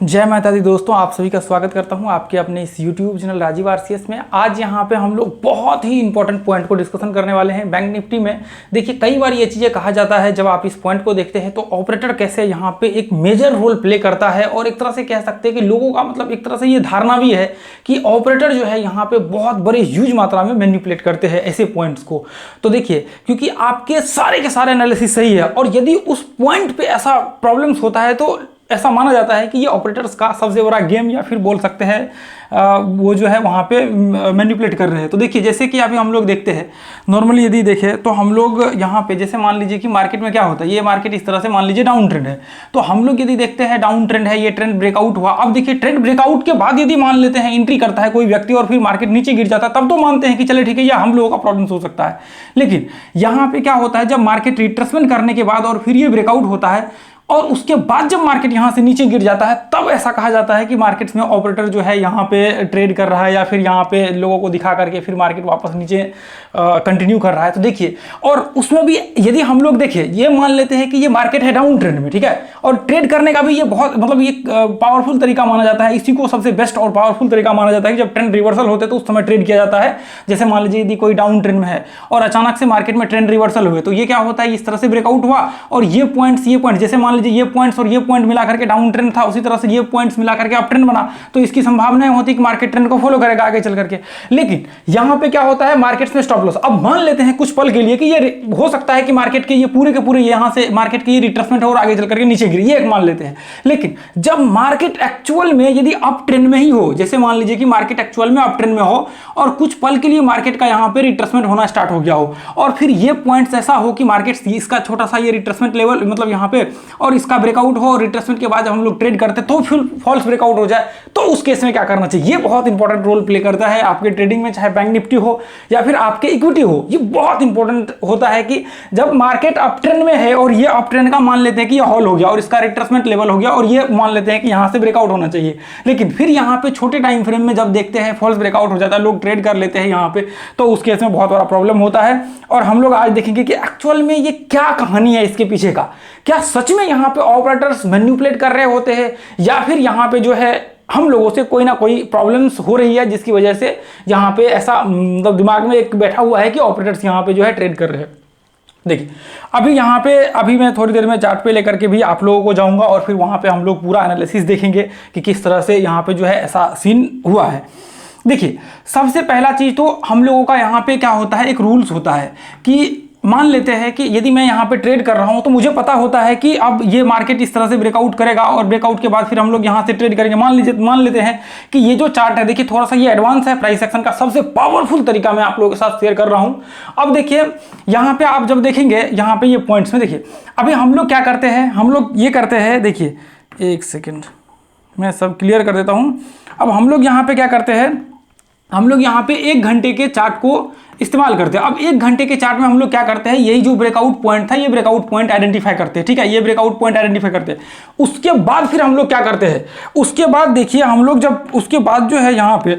जय माता दी दोस्तों, आप सभी का स्वागत करता हूं आपके अपने इस YouTube चैनल राजीव आरसीएस में। आज यहां पे हम लोग बहुत ही इंपॉर्टेंट पॉइंट को डिस्कशन करने वाले हैं बैंक निफ्टी में। देखिए, कई बार ये चीज़ें कहा जाता है, जब आप इस पॉइंट को देखते हैं तो ऑपरेटर कैसे यहां पे एक मेजर रोल प्ले करता है, और एक तरह से कह सकते हैं कि लोगों का मतलब एक तरह से ये धारणा भी है कि ऑपरेटर जो है यहाँ पे बहुत बड़े ह्यूज मात्रा में मैनिपुलेट करते हैं ऐसे पॉइंट्स को। तो देखिए, क्योंकि आपके सारे के सारे एनालिसिस सही है, और यदि उस पॉइंट पे ऐसा प्रॉब्लम्स होता है तो ऐसा माना जाता है कि ये ऑपरेटर्स का सबसे बड़ा गेम, या फिर बोल सकते हैं वो जो है वहाँ पे मैनिपुलेट कर रहे हैं। तो देखिए, जैसे कि अभी हम लोग देखते हैं, नॉर्मली यदि देखें तो हम लोग यहाँ पे जैसे मान लीजिए कि मार्केट में क्या होता है, ये मार्केट इस तरह से मान लीजिए डाउन ट्रेंड है, तो हम लोग यदि देखते हैं डाउन ट्रेंड है, ये ट्रेंड ब्रेकआउट हुआ। अब देखिए, ट्रेंड ब्रेकआउट के बाद यदि मान लेते हैं एंट्री करता है कोई व्यक्ति और फिर मार्केट नीचे गिर जाता है, तब तो मानते हैं कि चले ठीक है, यह हम लोगों का प्रॉब्लम हो सकता है। लेकिन यहाँ पे क्या होता है, जब मार्केट रिट्रेसमेंट करने के बाद और फिर ये ब्रेकआउट होता है और उसके बाद जब मार्केट यहां से नीचे गिर जाता है, तब ऐसा कहा जाता है कि मार्केट्स में ऑपरेटर जो है यहां पे ट्रेड कर रहा है, या फिर यहां पे लोगों को दिखा करके फिर मार्केट वापस नीचे कंटिन्यू कर रहा है। तो देखिए, और उसमें भी यदि हम लोग देखिए, ये मान लेते हैं कि ये मार्केट है डाउन ट्रेंड में, ठीक है, और ट्रेड करने का भी ये बहुत मतलब ये पावरफुल तरीका माना जाता है। इसी को सबसे बेस्ट और पावरफुल तरीका माना जाता है कि जब ट्रेंड रिवर्सल होते हैं तो उस समय ट्रेड किया जाता है। जैसे मान लीजिए यदि कोई डाउन ट्रेंड में है और अचानक से मार्केट में ट्रेंड रिवर्सल हुए, तो ये क्या होता है, इस तरह से ब्रेकआउट हुआ, और ये पॉइंट्स जैसे मान लीजिए ये पॉइंट्स और ये पॉइंट मिला करके डाउन ट्रेंड था, उसी तरह से ये पॉइंट्स मिला करके अप ट्रेंड बना, तो इसकी संभावनाएं होती कि मार्केट ट्रेंड को फॉलो करेगा आगे चल करके। लेकिन यहां पे क्या होता है, मार्केट्स में स्टॉप लॉस। अब मान लेते हैं कुछ पल के लिए कि ये हो सकता है कि मार्केट के पूरे यहां से मार्केट की रिट्रेसमेंट हो और आगे चल करके नीचे गिरी, ये एक मान लेते हैं। लेकिन जब मार्केट एक्चुअल में यदि अप ट्रेंड में ही हो, जैसे मान लीजिए कि मार्केट एक्चुअल में अप ट्रेंड में हो और कुछ पल के लिए मार्केट का यहां पे रिट्रेसमेंट होना स्टार्ट हो गया हो, और फिर ये पॉइंट्स ऐसा हो कि मार्केट इसका छोटा सा ये रिट्रेसमेंट लेवल मतलब यहां पे और इसका ब्रेकआउट हो, और रिट्रेसमेंट के बाद जब हम लोग ट्रेड करते हैं तो फिर फॉल्स ब्रेकआउट हो जाए, तो उस केस में क्या करना चाहिए। ये बहुत इंपॉर्टेंट रोल प्ले करता है आपके ट्रेडिंग में, चाहे बैंक निफ्टी हो या फिर आपके इक्विटी हो। ये बहुत इंपॉर्टेंट होता है कि जब मार्केट अप ट्रेंड में है और ये अप ट्रेंड का मान लेते हैं कि ये हॉल हो गया और इसका रिट्रेसमेंट लेवल हो गया, और ये मान लेते हैं कि यहां से ब्रेकआउट होना चाहिए, लेकिन फिर यहां पे छोटे टाइम फ्रेम में जब देखते हैं फॉल्स ब्रेकआउट हो जाता है, लोग ट्रेड कर लेते हैं यहां पे, तो उस केस में बहुत बड़ा प्रॉब्लम होता है। और हम लोग आज देखेंगे कि एक्चुअल में ये क्या कहानी है इसके पीछे का। क्या सच में यहां पे ऑपरेटर्स मैनिपुलेट कर रहे होते हैं, या फिर यहां पे जो है हम लोगों से कोई ना कोई प्रॉब्लम्स हो रही है जिसकी वजह से यहाँ पे ऐसा मतलब दिमाग में एक बैठा हुआ है कि ऑपरेटर्स यहाँ पे जो है ट्रेड कर रहे हैं। देखिए, अभी यहाँ पे अभी मैं थोड़ी देर में चार्ट पे लेकर के भी आप लोगों को जाऊंगा, और फिर वहाँ पे हम लोग पूरा एनालिसिस देखेंगे कि किस तरह से यहाँ पे जो है ऐसा सीन हुआ है। देखिए, सबसे पहला चीज़ तो हम लोगों का यहाँ पे क्या होता है, एक रूल्स होता है कि मान लेते हैं कि यदि मैं यहाँ पे ट्रेड कर रहा हूँ तो मुझे पता होता है कि अब ये मार्केट इस तरह से ब्रेकआउट करेगा, और ब्रेकआउट के बाद फिर हम लोग यहाँ से ट्रेड करेंगे। मान लेते हैं कि ये जो चार्ट है, देखिए थोड़ा सा ये एडवांस है, प्राइस एक्शन का सबसे पावरफुल तरीका मैं आप लोगों के साथ शेयर कर रहा हूँ। अब देखिए, यहाँ पे आप जब देखेंगे यहाँ पे ये पॉइंट्स में, देखिए अभी हम लोग क्या करते हैं, हम लोग ये करते हैं, देखिए एक सेकेंड मैं सब क्लियर कर देता हूँ। अब हम लोग यहाँ पे क्या करते हैं, हम लोग यहाँ पे 1 घंटे के चार्ट को इस्तेमाल करते हैं। अब 1 घंटे के चार्ट में हम लोग क्या करते हैं, यही जो ब्रेकआउट पॉइंट था, ये ब्रेकआउट पॉइंट आइडेंटिफाई करते हैं, ठीक है, ये ब्रेकआउट पॉइंट आइडेंटिफाई करते हैं। उसके बाद फिर हम लोग क्या करते हैं, उसके बाद देखिए हम लोग जब उसके बाद जो है यहाँ पे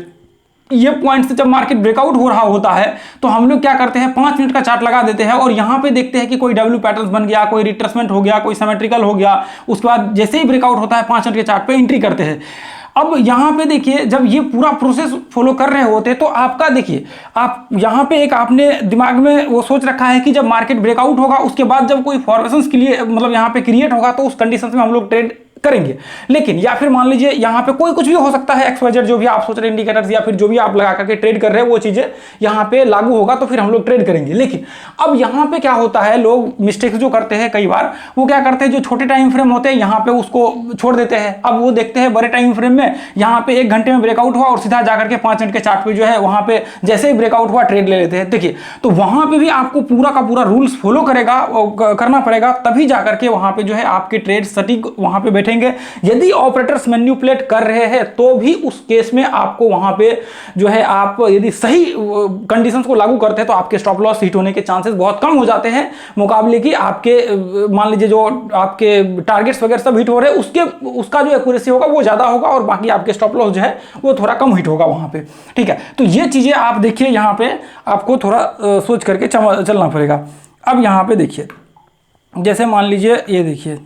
ये पॉइंट से जब मार्केट ब्रेकआउट हो रहा होता है, तो हम लोग क्या करते हैं, 5 मिनट का चार्ट लगा देते हैं, और यहाँ पे देखते हैं कि कोई डब्ल्यू पैटर्न बन गया, कोई रिट्रेसमेंट हो गया, कोई सिमेट्रिकल हो गया। उसके बाद जैसे ही ब्रेकआउट होता है 5 मिनट के चार्ट पे एंट्री करते हैं। अब यहाँ पे देखिए, जब ये पूरा प्रोसेस फॉलो कर रहे होते हैं तो आपका देखिए, आप यहाँ पे एक आपने दिमाग में वो सोच रखा है कि जब मार्केट ब्रेकआउट होगा उसके बाद जब कोई फॉर्मेशंस के लिए मतलब यहाँ पे क्रिएट होगा, तो उस कंडीशन में हम लोग ट्रेड करेंगे। लेकिन या फिर मान लीजिए यहाँ पे कोई कुछ भी हो सकता है, एक्सवाइजेड जो भी आप सोच रहे हैं इंडिकेटर्स, या फिर जो भी आप लगा करके ट्रेड कर रहे हैं वो चीजें यहाँ पे लागू होगा, तो फिर हम लोग ट्रेड करेंगे। लेकिन अब यहाँ पे क्या होता है, लोग मिस्टेक्स जो करते हैं कई बार, वो क्या करते हैं, जो छोटे टाइम फ्रेम होते हैं यहाँ पे उसको छोड़ देते हैं। अब वो देखते हैं बड़े टाइम फ्रेम में यहाँ पे 1 घंटे में ब्रेकआउट हुआ और सीधा जाकर के 5 मिनट के चार्ट पे जो है वहां पे जैसे ही ब्रेकआउट हुआ ट्रेड ले लेते हैं। देखिए, तो वहां पे भी आपको पूरा का पूरा रूल्स फॉलो करना पड़ेगा, तभी जाकर के वहां पे जो है आपके ट्रेड सटीक वहां पे बैठेंगे। यदि ऑपरेटर्स मैनिपुलेट कर रहे हैं तो भी उस केस में आपको वहां पे जो है, आप यदि सही कंडीशंस को लागू करते हैं तो आपके स्टॉप लॉस हिट होने के चांसेस बहुत कम हो जाते हैं, मुकाबले की आपके मान लीजिए जो आपके टारगेट्स वगैरह सब हिट हो रहे हैं उसका जो एक्यूरेसी होगा वो ज्यादा होगा, और बाकी आपके स्टॉप लॉस जो है वो थोड़ा कम हिट होगा वहां पे, ठीक है। तो ये चीजें आप देखिए, यहाँ पे आपको थोड़ा सोच करके चलना पड़ेगा। अब यहाँ पे देखिए, जैसे मान लीजिए ये देखिए,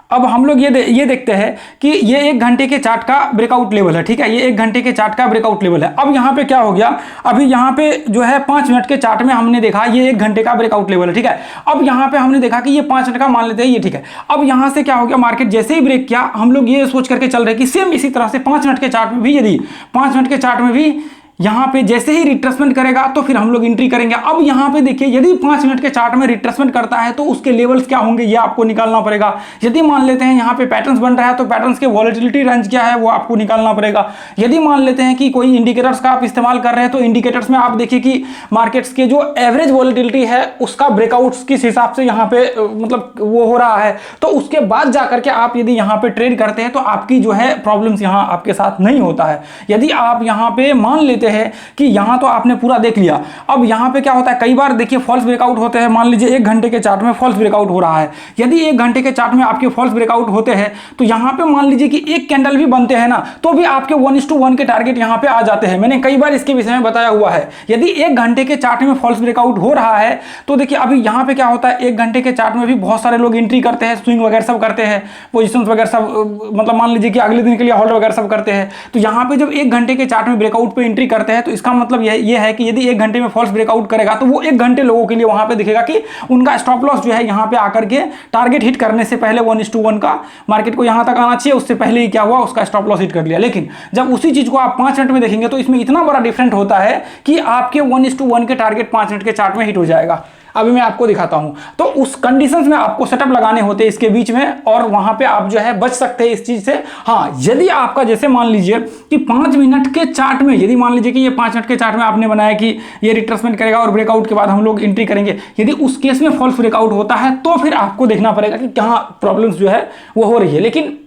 अब हम लोग ये देखते हैं कि ये 1 घंटे के चार्ट का ब्रेकआउट लेवल है, ठीक है, ये 1 घंटे के चार्ट का ब्रेकआउट लेवल है। अब यहाँ पे क्या हो गया, अभी यहाँ पे जो है 5 मिनट के चार्ट में हमने देखा ये 1 घंटे का ब्रेकआउट लेवल है, ठीक है। अब यहाँ पे हमने देखा कि ये 5 मिनट का मान लेते हैं ये, ठीक है। अब यहाँ से क्या हो गया, मार्केट जैसे ही ब्रेक किया हम लोग ये सोच करके चल रहे कि सेम इसी तरह से 5 मिनट के चार्ट में भी, यदि 5 मिनट के चार्ट में भी यहाँ पे जैसे ही रिट्रेसमेंट करेगा तो फिर हम लोग एंट्री करेंगे। अब यहाँ पे देखिए यदि 5 मिनट के चार्ट में रिट्रेसमेंट करता है तो उसके लेवल्स क्या होंगे ये आपको निकालना पड़ेगा। यदि मान लेते हैं यहाँ पे पैटर्न्स बन रहा है तो पैटर्न्स के वॉलेटिलिटी रेंज क्या है वो आपको निकालना पड़ेगा। यदि मान लेते हैं कि कोई इंडिकेटर्स का आप इस्तेमाल कर रहे हैं तो इंडिकेटर्स में आप देखिए कि मार्केट्स के जो एवरेज वॉलेटिलिटी है उसका ब्रेकआउट्स किस हिसाब से यहाँ पे मतलब वो हो रहा है, तो उसके बाद जाकर के आप यदि यहाँ पे ट्रेड करते हैं तो आपकी जो है प्रॉब्लम्स यहाँ आपके साथ नहीं होता है। यदि आप यहाँ पे मान लेते है कि यहां तो आपने पूरा देख लिया, अब यहां पे क्या होता है, कई बार देखिए फॉल्स ब्रेकआउट होते हैं। मान लीजिए 1 घंटे के चार्ट में फॉल्स ब्रेकआउट हो रहा है, यदि 1 घंटे के चार्ट में आपके फॉल्स ब्रेकआउट होते हैं तो यहां पे मान लीजिए कि एक कैंडल भी बनते हैं ना तो भी आपके 1:1 के टारगेट यहां पे आ जाते हैं। मैंने कई बार इसके विषय में बताया हुआ है। यदि 1 घंटे के चार्ट में फॉल्स ब्रेकआउट हो रहा है तो देखिए अभी यहां पे क्या होता है, 1 घंटे के चार्ट में भी बहुत सारे लोग एंट्री करते हैं, स्विंग वगैरह सब करते हैं, पोजिशन वगैरह सब मतलब मान लीजिए कि अगले दिन के लिए होल्ड वगैरह सब करते हैं। तो यहां पे जब 1 घंटे के चार्ट में ब्रेकआउट पे एंट्री करते हैं तो इसका मतलब ये है कि यदि 1 घंटे में फॉल्स ब्रेकआउट करेगा तो वो 1 घंटे लोगों के लिए वहां पे दिखेगा कि उनका स्टॉप लॉस जो है यहां पे आकर के टारगेट हिट करने से पहले 1:1 का मार्केट को यहां तक आना चाहिए, उससे पहले ही क्या हुआ उसका स्टॉप लॉस हिट कर लिया। लेकिन जब उसी चीज को आप 5 मिनट में देखेंगे तो इसमें इतना बड़ा डिफरेंट होता है कि आपके 1:1 के टारगेट 5 मिनट के चार्ट में हिट हो जाएगा। अभी मैं आपको दिखाता हूं। तो उस कंडीशंस में आपको सेटअप लगाने होते हैं इसके बीच में और वहां पे आप जो है बच सकते हैं इस चीज से। हाँ, यदि आपका जैसे मान लीजिए कि 5 मिनट के चार्ट में, यदि मान लीजिए कि ये 5 मिनट के चार्ट में आपने बनाया कि ये रिट्रेसमेंट करेगा और ब्रेकआउट के बाद हम लोग एंट्री करेंगे, यदि उस केस में फॉल्स ब्रेकआउट होता है तो फिर आपको देखना पड़ेगा कि कहां प्रॉब्लम्स जो है वो हो रही है। लेकिन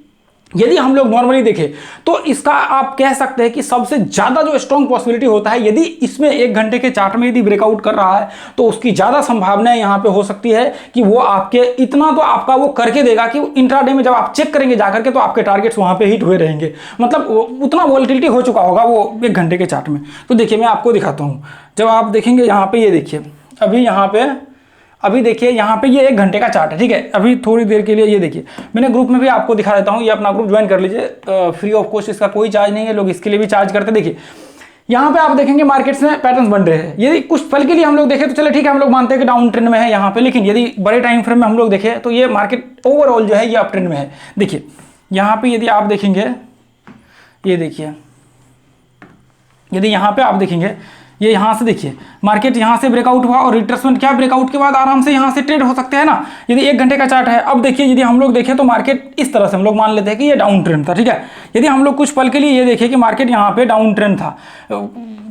यदि हम लोग नॉर्मली देखें तो इसका आप कह सकते हैं कि सबसे ज्यादा जो स्ट्रॉन्ग पॉसिबिलिटी होता है, यदि इसमें 1 घंटे के चार्ट में यदि ब्रेकआउट कर रहा है तो उसकी ज्यादा संभावना यहां पे हो सकती है कि वो आपके इतना तो आपका वो करके देगा कि इंट्राडे में जब आप चेक करेंगे जाकर के तो आपके टारगेट्स वहां पे हिट हुए रहेंगे, मतलब उतना वॉलेटिलिटी हो चुका होगा वो 1 घंटे के चार्ट में। तो देखिए मैं आपको दिखाता हूं, जब आप देखेंगे यहां पर, ये देखिए अभी देखिए यहाँ पे ये 1 घंटे का चार्ट है, ठीक है। अभी थोड़ी देर के लिए ये देखिए, मैंने ग्रुप में भी आपको दिखा देता हूँ, ये अपना ग्रुप ज्वाइन कर लीजिए, फ्री ऑफ कॉस्ट, इसका कोई चार्ज नहीं है, लोग इसके लिए भी चार्ज करते हैं। देखिए यहाँ पे आप देखेंगे मार्केट्स में पैटर्न्स बन रहे हैं। यदि कुछ पल के लिए हम लोग देखें तो चले ठीक है, हम लोग मानते हैं कि डाउन ट्रेंड में है यहाँ पे, लेकिन यदि बड़े टाइम फ्रेम में हम लोग देखें तो ये मार्केट ओवरऑल जो है ये अप ट्रेंड में है। देखिए यहाँ पे यदि आप देखेंगे, ये देखिए यदि यहाँ पे आप देखेंगे, ये यहां से देखिए मार्केट यहां से ब्रेकआउट हुआ और रिट्रेसमेंट क्या, ब्रेकआउट के बाद आराम से यहां से ट्रेड हो सकते हैं ना, यदि 1 घंटे का चार्ट है। अब देखिए यदि हम लोग देखें तो मार्केट इस तरह से हम लोग मान लेते हैं कि ये डाउन ट्रेंड था, ठीक है। यदि हम लोग कुछ पल के लिए ये देखें कि मार्केट यहां पे डाउन ट्रेंड था,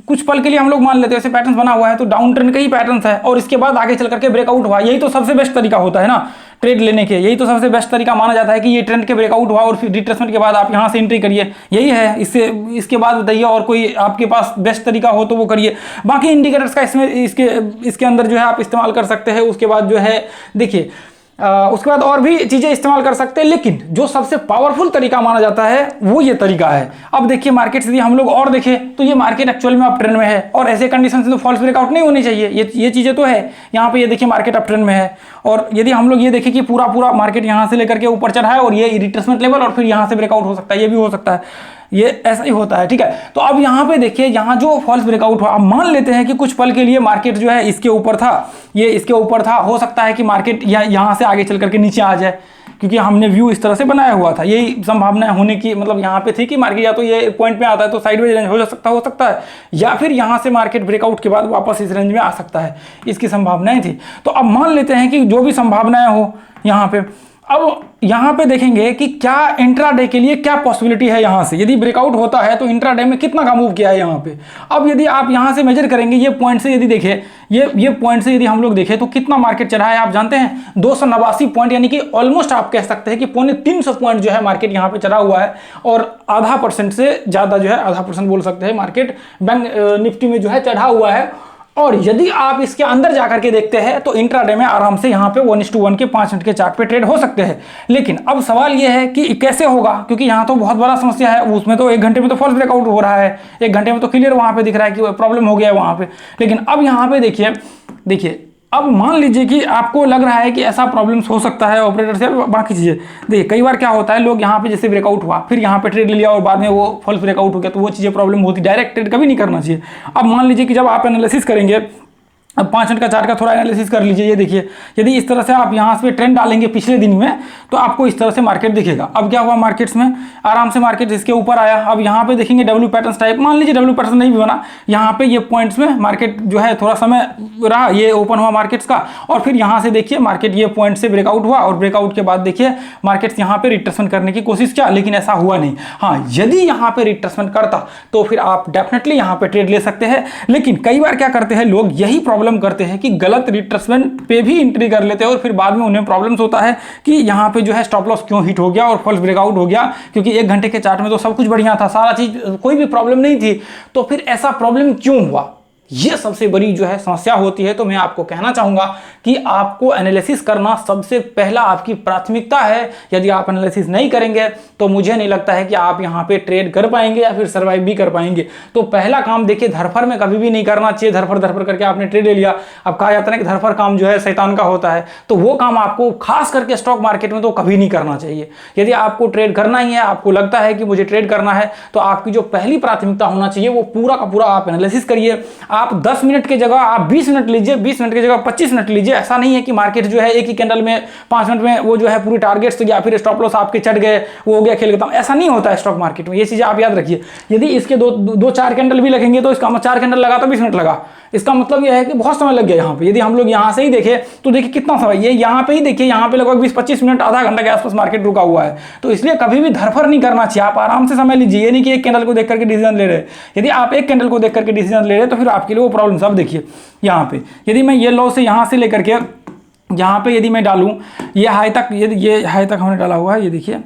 कुछ पल के लिए हम लोग मान लेते हैं, ऐसे पैटर्न बना हुआ है तो डाउन ट्रेंड का ही पैटर्न है और इसके बाद आगे चल करके ब्रेकआउट हुआ, यही तो सबसे बेस्ट तरीका होता है ना ट्रेड लेने के, यही तो सबसे बेस्ट तरीका माना जाता है कि ये ट्रेंड के ब्रेकआउट हुआ और फिर रिट्रेसमेंट के बाद आप यहां से एंट्री करिए, यही है। इसके बाद बताइए और कोई आपके पास बेस्ट तरीका हो तो वो करिए। बाकी इंडिकेटर्स का इसमें इसके अंदर जो है आप इस्तेमाल कर सकते हैं। उसके बाद जो है देखिए उसके बाद और भी चीजें इस्तेमाल कर सकते हैं, लेकिन जो सबसे पावरफुल तरीका माना जाता है वो ये तरीका है। अब देखिए मार्केट से हम लोग और देखें तो ये मार्केट एक्चुअल में अप ट्रेंड में है और ऐसे कंडीशन से तो फॉल्स ब्रेकआउट नहीं होनी चाहिए, ये चीजें तो है। यहाँ पे ये देखिए मार्केट अप ट्रेंड में है और यदि हम लोग ये देखें कि पूरा मार्केट यहाँ से लेकर के ऊपर चढ़ा है और ये रिट्रेसमेंट लेवल और फिर यहाँ से ब्रेकआउट हो सकता है, ये भी हो सकता है, ये ऐसा ही होता है, ठीक है। तो अब यहाँ पे देखिए यहाँ जो फॉल्स ब्रेकआउट हुआ, अब मान लेते हैं कि कुछ पल के लिए मार्केट जो है इसके ऊपर था, ये इसके ऊपर था, हो सकता है कि मार्केट यहाँ से आगे चल करके नीचे आ जाए, क्योंकि हमने व्यू इस तरह से बनाया हुआ था, यही संभावना होने की मतलब यहाँ पे थी कि मार्केट या तो ये पॉइंट पे आता है तो साइडवेज रेंज हो सकता है, या फिर यहाँ से मार्केट ब्रेकआउट के बाद वापस इस रेंज में आ सकता है, इसकी संभावनाएं थी। तो अब मान लेते हैं कि जो भी संभावनाएं हो यहाँ पे, अब यहां पे देखेंगे कि क्या इंट्राडे के लिए क्या पॉसिबिलिटी है। यहां से यदि ब्रेकआउट होता है तो इंट्राडे में कितना का मूव किया है यहां पे। अब यदि आप यहां से मेजर करेंगे, ये पॉइंट से यदि देखें, ये पॉइंट से यदि हम लोग देखें तो कितना मार्केट चढ़ा है आप जानते हैं, 289 पॉइंट, यानी कि ऑलमोस्ट आप कह सकते हैं कि 350 पॉइंट जो है मार्केट यहां पे चढ़ा हुआ है और 0.5% से ज्यादा जो है 0.5% बोल सकते हैं मार्केट बैंक निफ्टी में जो है चढ़ा हुआ है। और यदि आप इसके अंदर जाकर के देखते हैं तो इंट्राडे में आराम से यहाँ पे 1:1 के 5 मिनट के चार्ट पे ट्रेड हो सकते हैं। लेकिन अब सवाल ये है कि कैसे होगा, क्योंकि यहाँ तो बहुत बड़ा समस्या है, उसमें तो 1 घंटे में तो फॉल्स ब्रेकआउट हो रहा है, 1 घंटे में तो क्लियर वहाँ पे दिख रहा है कि प्रॉब्लम हो गया है वहाँ पे। लेकिन अब यहाँ पे देखिए अब मान लीजिए कि आपको लग रहा है कि ऐसा प्रॉब्लम्स हो सकता है ऑपरेटर से, बाकी चीज़ें देखिए कई बार क्या होता है, लोग यहाँ पे जैसे ब्रेकआउट हुआ, फिर यहाँ पे ट्रेड ले लिया और बाद में वो फॉल्स ब्रेकआउट हो गया, तो वो चीज़ें प्रॉब्लम होती, डायरेक्ट ट्रेड कभी नहीं करना चाहिए। अब मान लीजिए कि जब आप एनालिसिस करेंगे, अब 5 मिनट का चार्ट का थोड़ा एनालिसिस कर लीजिए। ये देखिए, यदि इस तरह से आप यहाँ से ट्रेंड डालेंगे पिछले दिन में, तो आपको इस तरह से मार्केट दिखेगा। अब क्या हुआ मार्केट्स में, आराम से मार्केट इसके ऊपर आया। अब यहाँ पे देखेंगे डब्ल्यू पैटर्न टाइप, मान लीजिए डब्ल्यू पैटर्न नहीं भी बना, यहाँ पे ये पॉइंट्स में मार्केट जो है थोड़ा समय रहा, ये ओपन हुआ मार्केट्स का, और फिर यहाँ से देखिए मार्केट ये पॉइंट से ब्रेकआउट हुआ, और ब्रेकआउट के बाद देखिए मार्केट्स यहाँ पे रिट्रेसमेंट करने की कोशिश किया, लेकिन ऐसा हुआ नहीं। हाँ, यदि यहाँ पे रिट्रेसमेंट करता तो फिर आप डेफिनेटली यहाँ पे ट्रेड ले सकते हैं। लेकिन कई बार क्या करते हैं लोग, यही प्रॉब्लम करते हैं कि गलत रिट्रेसमेंट पे भी एंट्री कर लेते हैं, और फिर बाद में उन्हें प्रॉब्लम्स होता है कि यहाँ पे जो है स्टॉप लॉस क्यों हिट हो गया और फॉल्स ब्रेकआउट हो गया, क्योंकि 1 घंटे के चार्ट में तो सब कुछ बढ़िया था, सारा चीज, कोई भी प्रॉब्लम नहीं थी, तो फिर ऐसा प्रॉब्लम क्यों हुआ, ये सबसे बड़ी जो है समस्या होती है। तो मैं आपको कहना चाहूंगा कि आपको एनालिसिस करना सबसे पहला आपकी प्राथमिकता है। यदि आप एनालिसिस नहीं करेंगे तो मुझे नहीं लगता है कि आप यहाँ पे ट्रेड कर पाएंगे या फिर सर्वाइव भी कर पाएंगे। तो पहला काम देखिए, धरफर में कभी भी नहीं करना चाहिए। धरफर करके आपने ट्रेड ले लिया, अब कहा जाता है कि धरफर काम जो है शैतान का होता है, तो वो काम आपको खास करके स्टॉक मार्केट में तो कभी नहीं करना चाहिए। यदि आपको ट्रेड करना ही है, आपको लगता है कि मुझे ट्रेड करना है, तो आपकी जो पहली प्राथमिकता होना चाहिए वो पूरा का पूरा आप एनालिसिस करिए। आप 10 मिनट की जगह आप 20 मिनट लीजिए, 20 मिनट की जगह 25 मिनट लीजिए। ऐसा नहीं है कि मार्केट जो है एक ही कैंडल में 5 मिनट में वो जो है पूरी टारगेट्स या फिर स्टॉप लॉस आपके चढ़ गए, वो हो गया खेल खत्म, ऐसा नहीं होता है स्टॉक मार्केट में। ये चीजें आप याद रखिए। यदि इसके दो 4 कैंडल भी लगेंगे तो इसका 4 कैंडल लगा तो 20 मिनट लगा, इसका मतलब यह है कि बहुत समय लग गया यहाँ पे। यदि हम लोग यहाँ से ही देखें तो देखिए कितना समय, ये यहाँ पे ही देखिए, यहाँ पे लगभग 20-25 मिनट, आधा घंटा के आसपास मार्केट रुका हुआ है। तो इसलिए कभी भी धरफर नहीं करना चाहिए, आप आराम से समय लीजिए। ये नहीं कि एक कैंडल को देख करके डिसीजन ले रहे। यदि आप एक कैंडल को देख करके डिसीजन ले रहे तो फिर आपके लिए वो प्रॉब्लम। सब देखिए यहाँ पे, यदि मैं ये लो से यहाँ से लेकर के यहाँ पे यदि मैं डालूं, ये हाई तक, ये हाई तक हमने डाला हुआ है, ये देखिए,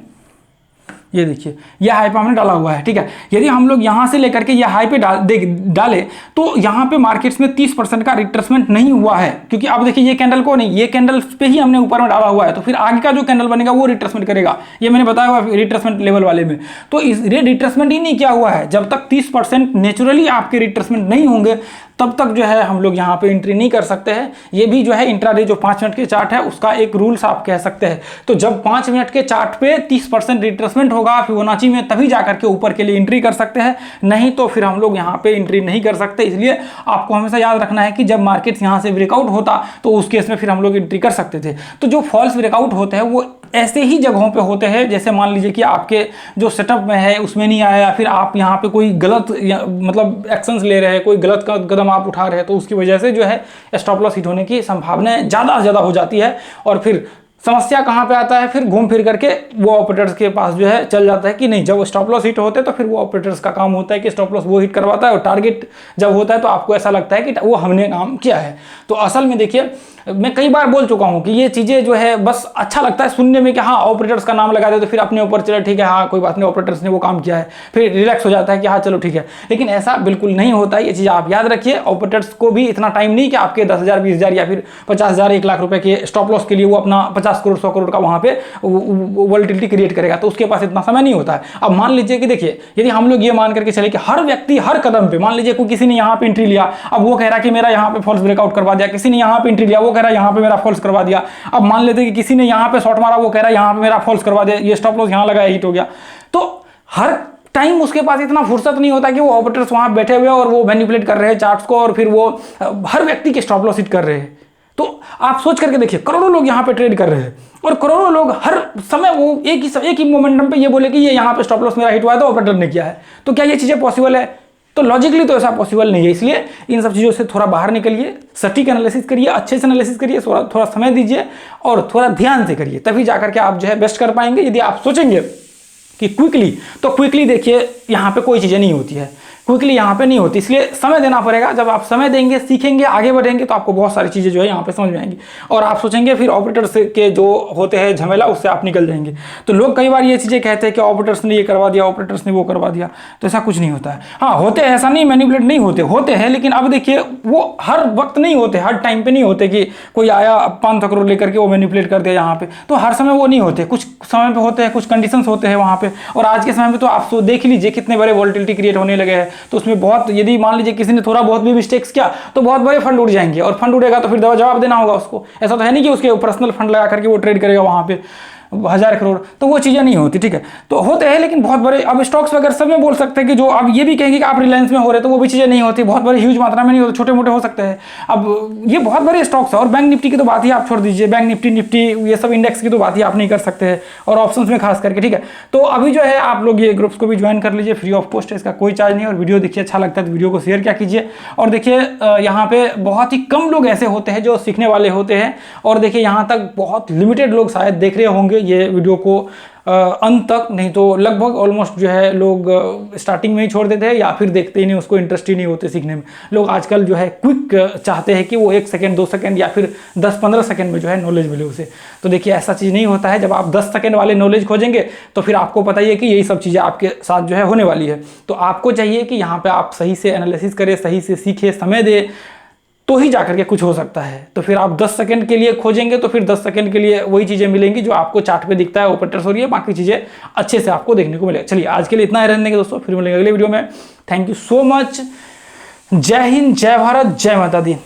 ये देखिए, ये हाई पे हमने डाला हुआ है, ठीक है। यदि हम लोग यहाँ से लेकर के ये हाई पे डाले तो यहाँ पे मार्केट्स में 30% का रिट्रेसमेंट नहीं हुआ है, क्योंकि अब देखिए ये कैंडल को नहीं, ये कैंडल पे ही हमने ऊपर में डाला हुआ है, तो फिर आगे का जो कैंडल बनेगा वो रिट्रेसमेंट करेगा। ये मैंने बताया हुआ रिट्रेसमेंट लेवल वाले में। तो इस रिट्रेसमेंट ही नहीं किया हुआ है। जब तक 30% नेचुरली आपके रिट्रेसमेंट नहीं होंगे तब तक जो है हम लोग यहाँ पे एंट्री नहीं कर सकते हैं। ये भी जो है इंट्राडे जो 5 मिनट के चार्ट है उसका एक रूल्स आप कह सकते हैं। तो जब 5 मिनट के चार्ट पे 30% रिट्रेसमेंट होगा फिबोनाची में, तभी जाकर के ऊपर के लिए एंट्री कर सकते हैं, नहीं तो फिर हम लोग यहाँ पे एंट्री नहीं कर सकते। इसलिए आपको हमेशा याद रखना है कि जब मार्केट यहाँ से ब्रेकआउट होता तो उस केस में फिर हम लोग एंट्री कर सकते थे। तो जो फॉल्स ब्रेकआउट होते हैं वो ऐसे ही जगहों पे होते हैं, जैसे मान लीजिए कि आपके जो सेटअप में है उसमें नहीं आया, या फिर आप यहाँ पे कोई गलत मतलब एक्शंस ले रहे हैं, कोई गलत कदम आप उठा रहे हैं, तो उसकी वजह से जो है स्टॉप लॉस हिट होने की संभावना ज़्यादा से ज़्यादा हो जाती है। और फिर समस्या कहाँ पे आता है, फिर घूम फिर करके वो ऑपरेटर्स के पास जो है चल जाता है कि नहीं, जब स्टॉप लॉस हिट होते हैं तो फिर वो ऑपरेटर्स का काम होता है कि स्टॉप लॉस वो हिट करवाता है, और टारगेट जब होता है तो आपको ऐसा लगता है कि वो हमने काम किया है। तो असल में देखिए, मैं कई बार बोल चुका हूं कि ये चीजें जो है बस अच्छा लगता है सुनने में कि हाँ ऑपरेटर्स का नाम लगा दे तो फिर अपने ऊपर चले, ठीक है हाँ कोई बात नहीं, ऑपरेटर्स ने वो काम किया है, फिर रिलैक्स हो जाता है कि हाँ चलो ठीक है। लेकिन ऐसा बिल्कुल नहीं होता है, ये चीज़ आप याद रखिए। ऑपरेटर्स को भी इतना टाइम नहीं कि आपके 10,000 20,000 या फिर 50,000 1 लाख रुपए के स्टॉप लॉस के लिए वो अपना 50 करोड़ 100 करोड़ का वहाँ पे वोलेटिलिटी क्रिएट करेगा, तो उसके पास इतना समय नहीं होता है। अब मान लीजिए कि देखिए, यदि हम लोग ये मान करके चले कि हर व्यक्ति हर कदम पे, मान लीजिए कोई किसी ने यहाँ पे एंट्री लिया, अब वो कह रहा है कि मेरा यहाँ पे फॉल्स ब्रेकआउट करवा दिया, किसी ने यहाँ पे एंट्री लिया, वो कह रहा है यहाँ पे मेरा फॉल्स करवा दिया। अब मान लेते हैं कि किसी ने यहां पे शॉर्ट मारा, वो कह रहा है यहां पे मेरा फॉल्स करवा दिया, ये स्टॉप लॉस यहां लगाया हिट हो गया। तो हर टाइम उसके पास इतना फुर्सत नहीं होता कि वो ऑपरेटर्स वहां बैठे हुए और वो मैनिपुलेट कर रहे हैं चार्ट्स को, और फिर वो हर व्यक्ति के स्टॉप लॉस हिट कर रहे हैं। तो आप सोच करके देखिए, करोड़ों लोग यहां पे ट्रेड कर रहे हैं और करोड़ों लोग हर समय वो एक ही मोमेंटम पे ये बोले कि ये यहां पे स्टॉप लॉस मेरा हिट हुआ है तो ऑपरेटर ने किया है। तो क्या ये चीजें पॉसिबल है? तो लॉजिकली तो ऐसा पॉसिबल नहीं है। इसलिए इन सब चीज़ों से थोड़ा बाहर निकलिए, सटीक एनालिसिस करिए, अच्छे से एनालिसिस करिए, थोड़ा समय दीजिए और थोड़ा ध्यान से करिए, तभी जाकर के आप जो है बेस्ट कर पाएंगे। यदि आप सोचेंगे कि क्विकली, तो क्विकली देखिए यहाँ पे कोई चीज़ें नहीं होती है, क्विकली यहाँ पे नहीं होती, इसलिए समय देना पड़ेगा। जब आप समय देंगे, सीखेंगे, आगे बढ़ेंगे तो आपको बहुत सारी चीज़ें जो है यहाँ पे समझ में आएंगी और आप सोचेंगे फिर ऑपरेटर्स के जो होते हैं झमेला, उससे आप निकल जाएंगे। तो लोग कई बार ये चीज़ें कहते हैं कि ऑपरेटर्स ने ये करवा दिया, ऑपरेटर्स ने वो करवा दिया, तो ऐसा कुछ नहीं होता है। हाँ होते हैं, ऐसा नहीं मैनिपुलेट नहीं होते हैं, लेकिन अब देखिए वो हर वक्त नहीं होते, हर टाइम पे नहीं होते कि कोई आया 500 करोड़ लेकर के वो मैनिपुलेट कर दिया यहाँ पे, तो हर समय वो नहीं होते, कुछ समय पे होते हैं, कुछ कंडीशंस होते हैं वहाँ पे पे। और आज के समय में तो आप देख लीजिए कितने बड़े वॉलेटिलिटी क्रिएट होने लगे हैं। तो उसमें बहुत, यदि मान लीजिए किसी ने थोड़ा बहुत भी मिस्टेक्स किया तो बहुत बड़े फंड उड़ जाएंगे, और फंड उड़ेगा तो फिर जवाब देना होगा उसको। ऐसा तो है नहीं कि उसके पर्सनल फंड लगा करके वो ट्रेड करेगा वहाँ पे 1000 करोड़, तो वो चीज़ें नहीं होती, ठीक है। तो होते हैं लेकिन बहुत बड़े, अब स्टॉक्स वगैरह सब में बोल सकते हैं कि जो अब ये भी कहेंगे कि आप रिलायंस में हो रहे, तो वो भी चीज़ें नहीं होती, बहुत बड़े ह्यूज मात्रा में नहीं होते, छोटे मोटे हो सकते हैं। अब ये बहुत बड़े स्टॉक्स है। और बैंक निफ्टी की तो बात ही आप छोड़ दीजिए, बैंक निफ्टी ये सब इंडेक्स की तो बात ही आप नहीं कर सकते हैं, और ऑप्शंस में खास करके, ठीक है। तो अभी जो है आप लोग ये ग्रुप्स को भी ज्वाइन कर लीजिए, फ्री ऑफ कॉस्ट है, इसका कोई चार्ज नहीं। और वीडियो देखिए, अच्छा लगता है तो वीडियो को शेयर क्या कीजिए। और देखिए यहाँ पे बहुत ही कम लोग ऐसे होते हैं जो सीखने वाले होते हैं, और देखिए यहाँ तक बहुत लिमिटेड लोग शायद देख रहे होंगे ये वीडियो को अंत तक, नहीं तो लगभग ऑलमोस्ट जो है लोग स्टार्टिंग में ही छोड़ देते हैं, या फिर देखते ही नहीं, उसको इंटरेस्ट ही नहीं होते सीखने में। लोग आजकल जो है क्विक चाहते हैं कि वो 1 सेकंड 2 सेकंड या फिर 10-15 सेकंड में जो है नॉलेज मिले उसे। तो देखिए ऐसा चीज़ नहीं होता है। जब आप 10 सेकंड वाले नॉलेज खोजेंगे तो फिर आपको पता ही है कि यही सब चीज़ें आपके साथ जो है होने वाली है। तो आपको चाहिए कि यहाँ पर आप सही से एनालिसिस करें, सही से सीखें, समय दें, तो ही जाकर के कुछ हो सकता है। तो फिर आप 10 सेकंड के लिए खोजेंगे तो फिर 10 सेकंड के लिए वही चीज़ें मिलेंगी जो आपको चार्ट पे दिखता है, ऑपरेटर्स हो रही है, बाकी चीज़ें अच्छे से आपको देखने को मिलेगा। चलिए आज के लिए इतना ही रहने देंगे दोस्तों, फिर मिलेंगे अगले वीडियो में। Thank you so much. जय हिंद, जय भारत, जय माता दी।